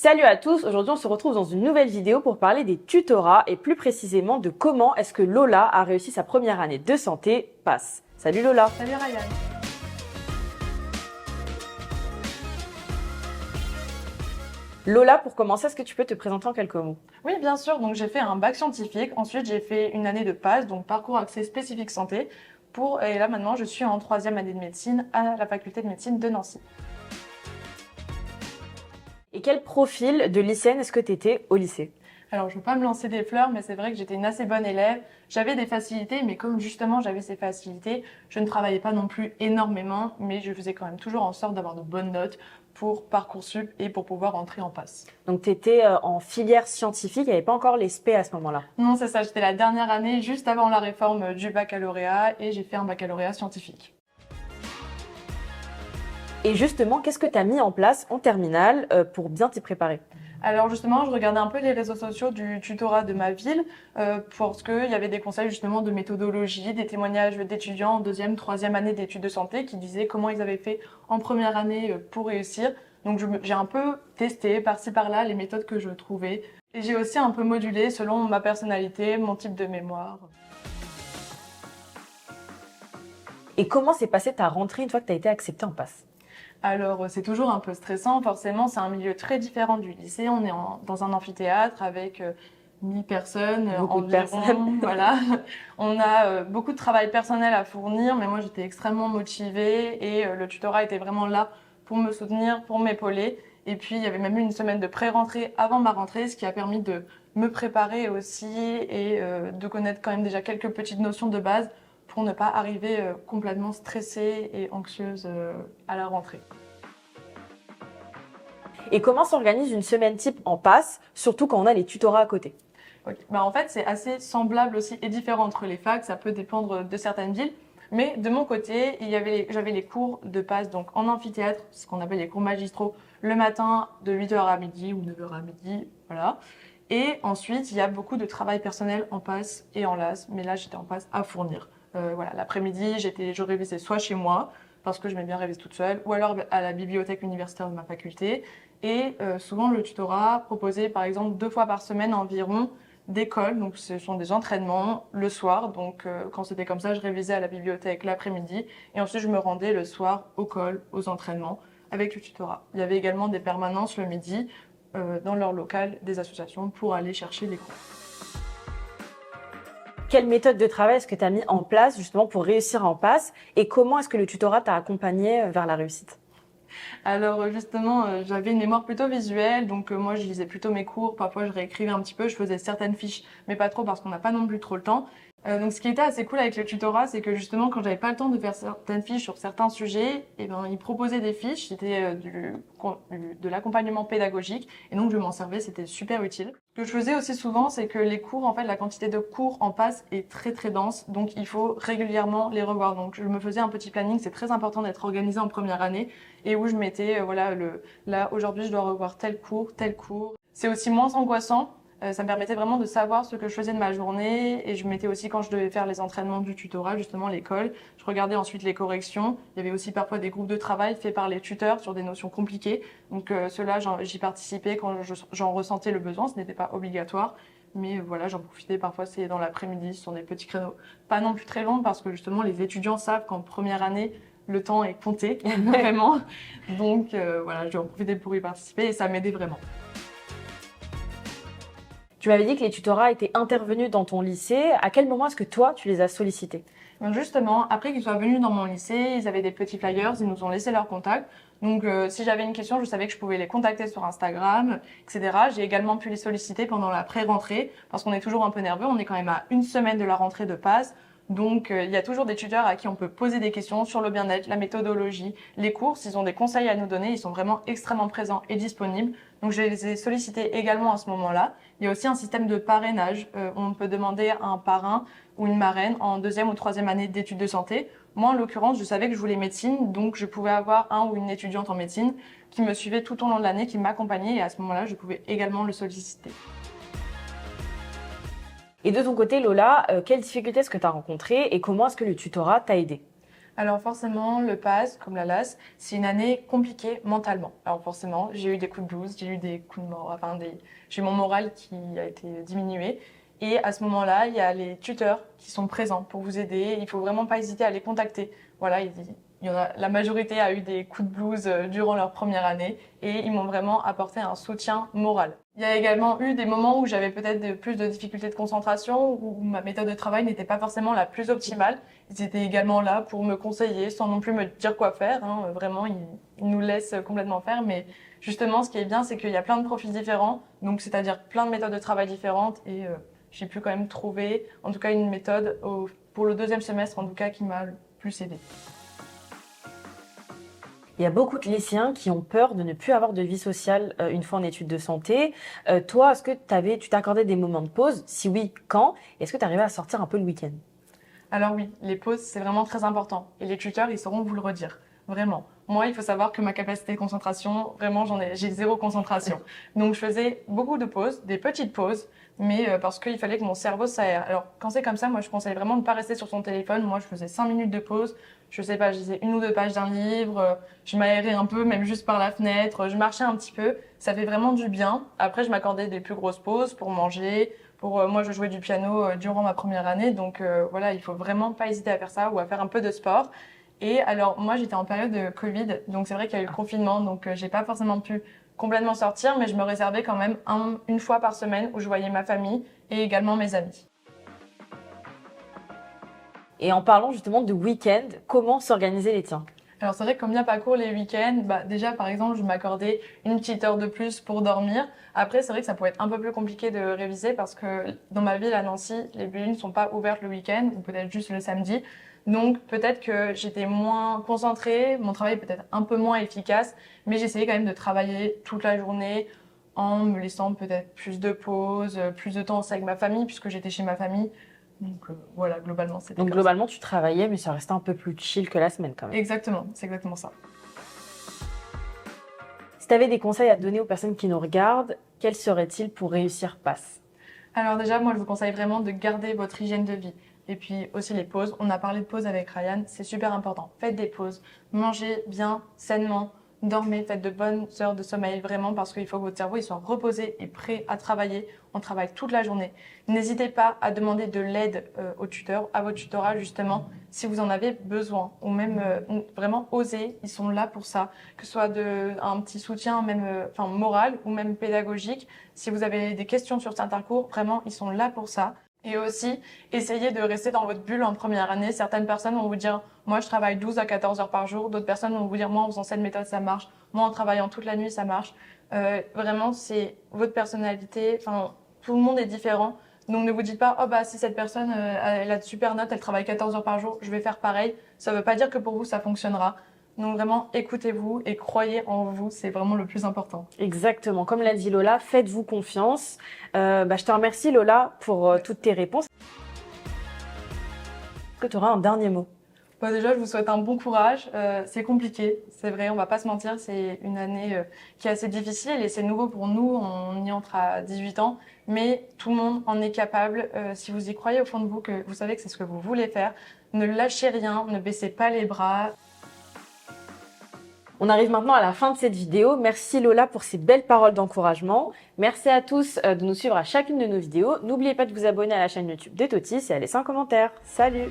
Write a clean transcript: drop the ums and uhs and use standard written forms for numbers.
Salut à tous, aujourd'hui on se retrouve dans une nouvelle vidéo pour parler des tutorats et plus précisément de comment est-ce que Lola a réussi sa première année de santé PASS. Salut Lola. Salut Ryan. Lola, pour commencer, est-ce que tu peux te présenter en quelques mots? Oui, bien sûr. Donc j'ai fait un bac scientifique. Ensuite, j'ai fait une année de PASS, donc parcours accès spécifique santé. Et là maintenant, je suis en troisième année de médecine à la faculté de médecine de Nancy. Et quel profil de lycéenne est-ce que tu étais au lycée? Alors, je ne veux pas me lancer des fleurs, mais c'est vrai que j'étais une assez bonne élève. J'avais des facilités, mais comme justement j'avais ces facilités, je ne travaillais pas non plus énormément, mais je faisais quand même toujours en sorte d'avoir de bonnes notes pour Parcoursup et pour pouvoir entrer en PASS. Donc tu étais en filière scientifique, il n'y avait pas encore les spé à ce moment-là. Non, c'est ça, j'étais la dernière année juste avant la réforme du baccalauréat et j'ai fait un baccalauréat scientifique. Et justement, qu'est-ce que tu as mis en place en terminale pour bien t'y préparer? Alors justement, je regardais un peu les réseaux sociaux du tutorat de ma ville parce qu'il y avait des conseils justement de méthodologie, des témoignages d'étudiants en deuxième, troisième année d'études de santé qui disaient comment ils avaient fait en première année pour réussir. Donc j'ai un peu testé par-ci par-là les méthodes que je trouvais et j'ai aussi un peu modulé selon ma personnalité, mon type de mémoire. Et comment s'est passée ta rentrée une fois que tu as été acceptée en PASS? Alors, c'est toujours un peu stressant. Forcément, c'est un milieu très différent du lycée. On est dans un amphithéâtre avec 1000 personnes Beaucoup de environ. personnes. Voilà. On a beaucoup de travail personnel à fournir, mais moi, j'étais extrêmement motivée et le tutorat était vraiment là pour me soutenir, pour m'épauler. Et puis, il y avait même eu une semaine de pré-rentrée avant ma rentrée, ce qui a permis de me préparer aussi et de connaître quand même déjà quelques petites notions de base pour ne pas arriver complètement stressée et anxieuse à la rentrée. Et comment s'organise une semaine type en PASS, surtout quand on a les tutorats à côté? Okay. En fait, c'est assez semblable aussi et différent entre les facs, ça peut dépendre de certaines villes. Mais de mon côté, j'avais les cours de PASS donc en amphithéâtre, ce qu'on appelle les cours magistraux, le matin de 8h à midi ou 9h à midi, voilà. Et ensuite, il y a beaucoup de travail personnel en PASS et en LAS, mais là, j'étais en PASS à fournir. Voilà, l'après-midi, je révisais soit chez moi, parce que j'aimais bien réviser toute seule, ou alors à la bibliothèque universitaire de ma faculté. Et souvent, le tutorat proposait, par exemple, 2 fois par semaine environ d'école. Donc, ce sont des entraînements le soir. Donc, quand c'était comme ça, je révisais à la bibliothèque l'après-midi. Et ensuite, je me rendais le soir au col, aux entraînements, avec le tutorat. Il y avait également des permanences le midi dans leur local des associations pour aller chercher les cours. Quelle méthode de travail est-ce que tu as mis en place justement pour réussir en PASS et comment est-ce que le tutorat t'a accompagné vers la réussite? Alors justement, j'avais une mémoire plutôt visuelle, donc moi je lisais plutôt mes cours, parfois je réécrivais un petit peu, je faisais certaines fiches, mais pas trop parce qu'on n'a pas non plus trop le temps. Donc ce qui était assez cool avec le tutorat, c'est que justement quand j'avais pas le temps de faire certaines fiches sur certains sujets, et ben ils proposaient des fiches, c'était de l'accompagnement pédagogique, et donc je m'en servais, c'était super utile. Ce que je faisais aussi souvent, c'est que les cours, en fait, la quantité de cours en PASS est très très dense, donc il faut régulièrement les revoir. Donc je me faisais un petit planning, c'est très important d'être organisé en première année, et où je mettais, voilà, là aujourd'hui je dois revoir tel cours, tel cours. C'est aussi moins angoissant. Ça me permettait vraiment de savoir ce que je faisais de ma journée et je mettais aussi quand je devais faire les entraînements du tutorat, justement l'école. Je regardais ensuite les corrections. Il y avait aussi parfois des groupes de travail faits par les tuteurs sur des notions compliquées. Donc cela, j'y participais quand j'en ressentais le besoin. Ce n'était pas obligatoire. Mais voilà, j'en profitais parfois, c'est dans l'après-midi, ce sont des petits créneaux. Pas non plus très longs parce que justement les étudiants savent qu'en première année, le temps est compté, vraiment. Donc voilà, j'en profitais pour y participer et ça m'aidait vraiment. Tu m'avais dit que les tutorats étaient intervenus dans ton lycée. À quel moment est-ce que toi, tu les as sollicités? Donc justement, après qu'ils soient venus dans mon lycée, ils avaient des petits flyers, ils nous ont laissé leur contact. Donc si j'avais une question, je savais que je pouvais les contacter sur Instagram, etc. J'ai également pu les solliciter pendant la pré-rentrée, parce qu'on est toujours un peu nerveux, on est quand même à une semaine de la rentrée de PASS. Donc il y a toujours des tuteurs à qui on peut poser des questions sur le bien-être, la méthodologie, les cours. S'ils ont des conseils à nous donner, ils sont vraiment extrêmement présents et disponibles. Donc je les ai sollicités également à ce moment-là. Il y a aussi un système de parrainage. On peut demander un parrain ou une marraine en deuxième ou troisième année d'études de santé. Moi, en l'occurrence, je savais que je voulais médecine, donc je pouvais avoir un ou une étudiante en médecine qui me suivait tout au long de l'année, qui m'accompagnait et à ce moment-là, je pouvais également le solliciter. Et de ton côté, Lola, quelles difficultés est-ce que tu as rencontrées et comment est-ce que le tutorat t'a aidé? Alors forcément, le PASS, comme la LAS, c'est une année compliquée mentalement. Alors forcément, j'ai eu des coups de blues, j'ai eu des coups de mort, j'ai eu mon moral qui a été diminué. Et à ce moment-là, il y a les tuteurs qui sont présents pour vous aider. Il faut vraiment pas hésiter à les contacter. Voilà, il y en a, la majorité a eu des coups de blues durant leur première année et ils m'ont vraiment apporté un soutien moral. Il y a également eu des moments où j'avais peut-être plus de difficultés de concentration, où ma méthode de travail n'était pas forcément la plus optimale. Ils étaient également là pour me conseiller sans non plus me dire quoi faire. Vraiment, ils nous laissent complètement faire. Mais justement, ce qui est bien, c'est qu'il y a plein de profils différents, donc c'est-à-dire plein de méthodes de travail différentes et j'ai pu quand même trouver, en tout cas, une méthode pour le deuxième semestre, en tout cas, qui m'a le plus aidée. Il y a beaucoup de lycéens qui ont peur de ne plus avoir de vie sociale une fois en études de santé. Toi, est-ce que tu t'accordais des moments de pause? Si oui, quand? Est-ce que tu arrivais à sortir un peu le week-end? Alors oui, les pauses, c'est vraiment très important. Et les tuteurs, ils sauront vous le redire. Vraiment. Moi, il faut savoir que ma capacité de concentration, vraiment, j'ai zéro concentration. Donc, je faisais beaucoup de pauses, des petites pauses, mais parce qu'il fallait que mon cerveau s'aère. Alors, quand c'est comme ça, moi, je conseille vraiment de ne pas rester sur son téléphone. Moi, je faisais 5 minutes de pause. Je sais pas, je lisais 1 ou 2 pages d'un livre, je m'aérais un peu, même juste par la fenêtre, je marchais un petit peu. Ça fait vraiment du bien. Après, je m'accordais des plus grosses pauses pour manger. Moi, je jouais du piano durant ma première année, donc voilà, il faut vraiment pas hésiter à faire ça ou à faire un peu de sport. Et alors, moi, j'étais en période de Covid, donc c'est vrai qu'il y a eu le confinement, donc j'ai pas forcément pu complètement sortir, mais je me réservais quand même une fois par semaine où je voyais ma famille et également mes amis. Et en parlant justement de week-end, comment s'organiser les tiens? Alors c'est vrai que comme bien pas court les week-ends, déjà par exemple je m'accordais une petite heure de plus pour dormir. Après c'est vrai que ça pouvait être un peu plus compliqué de réviser parce que dans ma ville à Nancy, les bibliothèques ne sont pas ouvertes le week-end ou peut-être juste le samedi. Donc peut-être que j'étais moins concentrée, mon travail peut-être un peu moins efficace, mais j'essayais quand même de travailler toute la journée en me laissant peut-être plus de pauses, plus de temps aussi avec ma famille puisque j'étais chez ma famille. Donc voilà, globalement c'était Donc comme ça. globalement, tu travaillais, mais ça restait un peu plus chill que la semaine quand même. Exactement, c'est exactement ça. Si tu avais des conseils à donner aux personnes qui nous regardent, quels seraient-ils pour réussir PASS? Alors déjà, moi, je vous conseille vraiment de garder votre hygiène de vie. Et puis aussi les pauses. On a parlé de pauses avec Ryan, c'est super important. Faites des pauses, mangez bien, sainement, dormez, faites de bonnes heures de sommeil, vraiment, parce qu'il faut que votre cerveau il soit reposé et prêt à travailler. On travaille toute la journée. N'hésitez pas à demander de l'aide au tuteur, à votre tutorat justement, si vous en avez besoin. Ou même vraiment oser, ils sont là pour ça. Que ce soit un petit soutien même moral ou même pédagogique. Si vous avez des questions sur certains cours, vraiment, ils sont là pour ça. Et aussi, essayez de rester dans votre bulle en première année. Certaines personnes vont vous dire, moi, je travaille 12 à 14 heures par jour. D'autres personnes vont vous dire, moi, en faisant cette méthode, ça marche. Moi, en travaillant toute la nuit, ça marche. Vraiment, c'est votre personnalité. Enfin, tout le monde est différent. Donc, ne vous dites pas, oh, bah, si cette personne, elle a de super notes, elle travaille 14 heures par jour, je vais faire pareil. Ça veut pas dire que pour vous, ça fonctionnera. Donc, vraiment, écoutez-vous et croyez en vous. C'est vraiment le plus important. Exactement. Comme l'a dit Lola, faites-vous confiance. Je te remercie Lola pour toutes tes réponses. Est-ce que tu auras un dernier mot? Déjà, je vous souhaite un bon courage. C'est compliqué, c'est vrai, on va pas se mentir, c'est une année qui est assez difficile et c'est nouveau pour nous, on y entre à 18 ans, mais tout le monde en est capable. Si vous y croyez au fond de vous, que vous savez que c'est ce que vous voulez faire, ne lâchez rien, ne baissez pas les bras. On arrive maintenant à la fin de cette vidéo. Merci Lola pour ces belles paroles d'encouragement. Merci à tous de nous suivre à chacune de nos vidéos. N'oubliez pas de vous abonner à la chaîne YouTube de Totis et à laisser un commentaire. Salut!